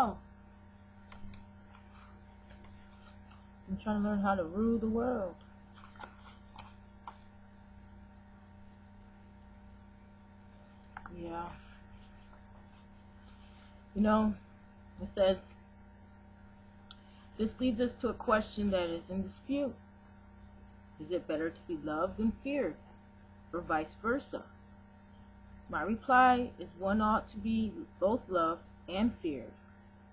wow, I'm trying to learn how to rule the world. Yeah. You know, it says, this leads us to a question that is in dispute. Is it better to be loved than feared, or vice versa? My reply is one ought to be both loved and feared,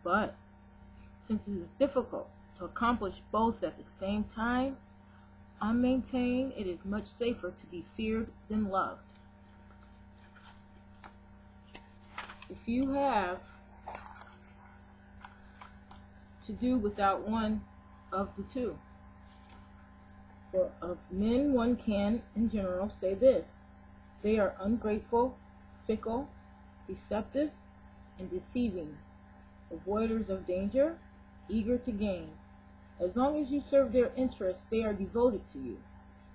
but since it is difficult to accomplish both at the same time, I maintain it is much safer to be feared than loved. If you have to do without one of the two, for of men one can, in general, say this: they are ungrateful, fickle, deceptive, and deceiving, avoiders of danger, eager to gain. As long as you serve their interests, they are devoted to you.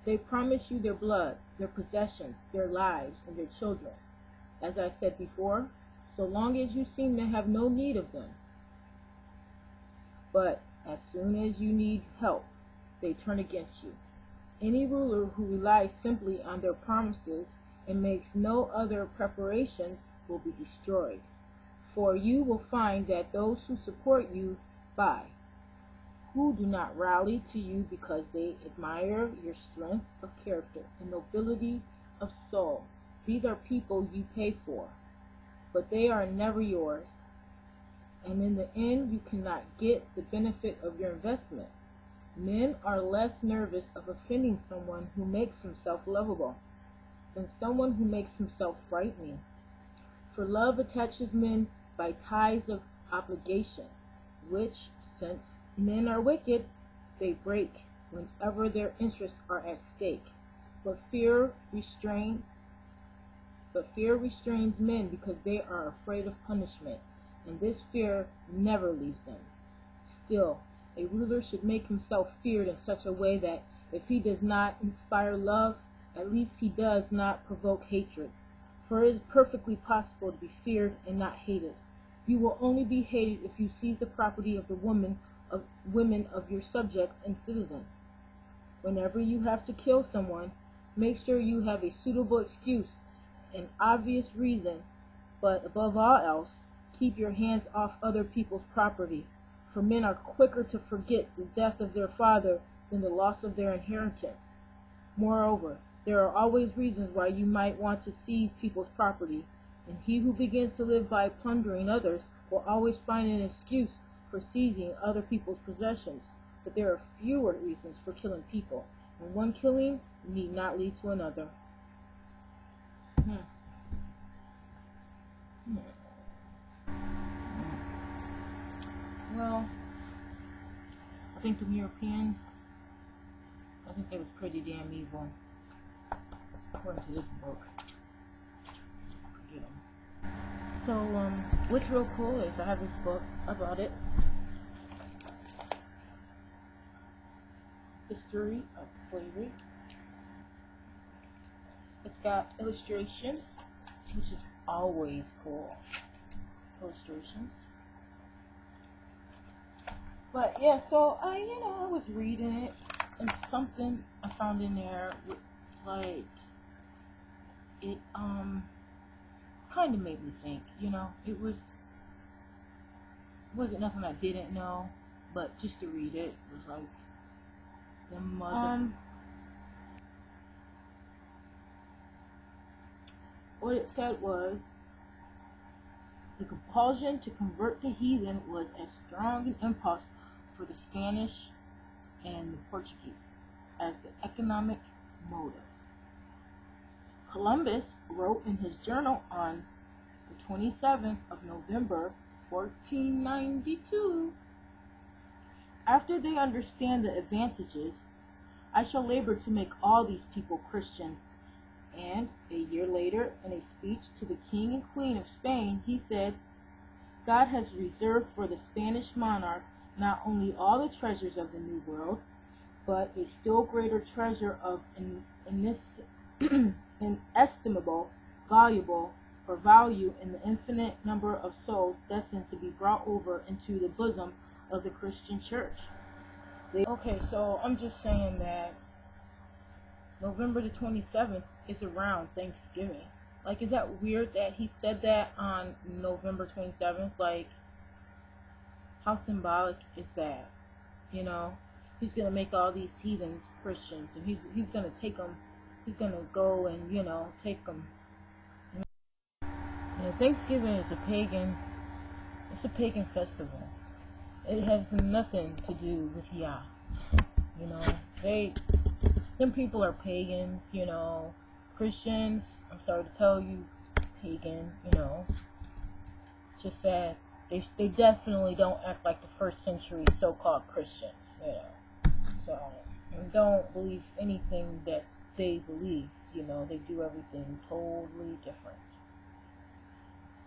They promise you their blood, their possessions, their lives, and their children. As I said before, so long as you seem to have no need of them. But as soon as you need help, they turn against you. Any ruler who relies simply on their promises and makes no other preparations will be destroyed. For you will find that those who support you who do not rally to you because they admire your strength of character and nobility of soul. These are people you pay for, but they are never yours, and in the end you cannot get the benefit of your investment. Men are less nervous of offending someone who makes himself lovable than someone who makes himself frightening. For love attaches men by ties of obligation, which, since men are wicked, they break whenever their interests are at stake. But fear restrains men because they are afraid of punishment, and this fear never leaves them. Still, a ruler should make himself feared in such a way that if he does not inspire love, at least he does not provoke hatred. For it is perfectly possible to be feared and not hated. You will only be hated if you seize the property of the women of your subjects and citizens. Whenever you have to kill someone, make sure you have a suitable excuse, an obvious reason, but above all else, keep your hands off other people's property, for men are quicker to forget the death of their father than the loss of their inheritance. Moreover, there are always reasons why you might want to seize people's property, and he who begins to live by plundering others will always find an excuse for seizing other people's possessions. But there are fewer reasons for killing people, and one killing need not lead to another. Well, I think the Europeans, I think they was pretty damn evil, according to this book. Forget them. So, what's real cool is I have this book about it. History of Slavery. It's got illustrations, which is always cool. Illustrations. But yeah, so I was reading it, and something I found in there, it's like, it kind of made me think. It wasn't nothing I didn't know, but just to read it was like the mother. What it said was, the compulsion to convert the heathen was as strong an impulse for the Spanish and the Portuguese as the economic motive. Columbus wrote in his journal on the 27th of November, 1492, after they understand the advantages, I shall labor to make all these people Christians. And a year later, in a speech to the King and Queen of Spain, he said, God has reserved for the Spanish monarch not only all the treasures of the New World, but a still greater treasure of inestimable, valuable, or value in the infinite number of souls destined to be brought over into the bosom of the Christian church. Okay, so I'm just saying that November the 27th is around Thanksgiving. Like, is that weird that he said that on November 27th? Like, how symbolic is that? You know, he's gonna make all these heathens Christians, and he's gonna take them. He's gonna go and, you know, take them. And Thanksgiving is a pagan. It's a pagan festival. It has nothing to do with Yah. You know, them people are pagans. You know, Christians. I'm sorry to tell you, pagan. You know, it's just sad. They definitely don't act like the first century so-called Christians. You know, so don't believe anything that they believe. You know, they do everything totally different.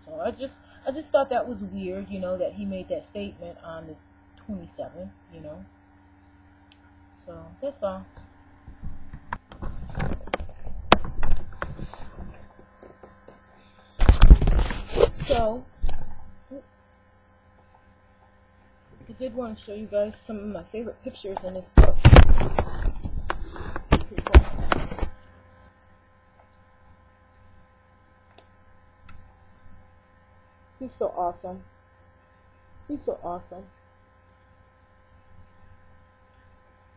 So I just thought that was weird, you know, that he made that statement on the 27th, you know. So that's all. So I did want to show you guys some of my favorite pictures in this book. He's so awesome. He's so awesome.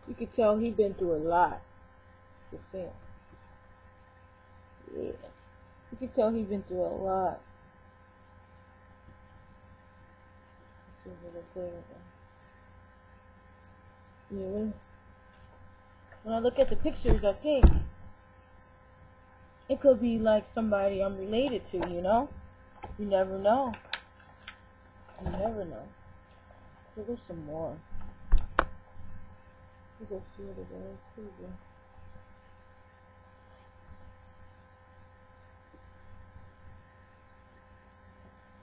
You can tell he's been through a lot. Just saying. Yeah. You can tell he's been through a lot. Let's see if it's clear. Yeah. When I look at the pictures, I think it could be like somebody I'm related to, you know? You never know. You never know. So there's some more. We'll go see what it is. Here we go.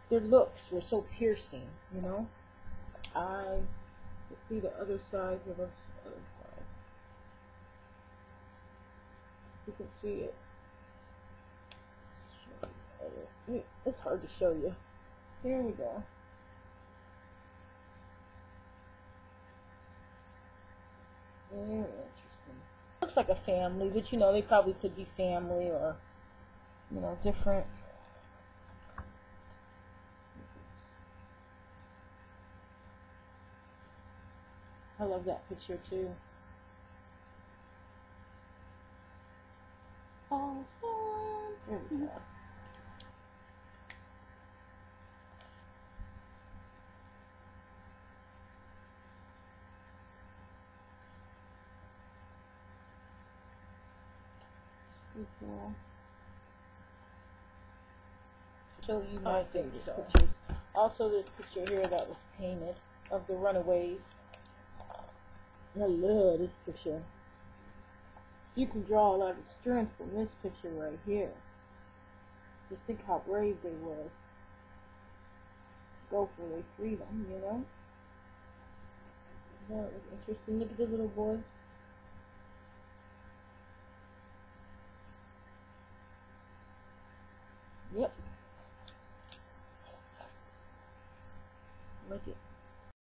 Their looks were so piercing, you know? Let's see the other side. Here goes the other side. You can see it. It's hard to show you. Here we go. Very interesting. Looks like a family, but you know, they probably could be family or, you know, different. I love that picture too. Awesome. There we go. Cool. Show you my favorite pictures. Also, this picture here that was painted of the runaways. I love this picture. You can draw a lot of strength from this picture right here. Just think how brave they was. Go for their freedom, you know? That was interesting. Look at the little boy. Yep.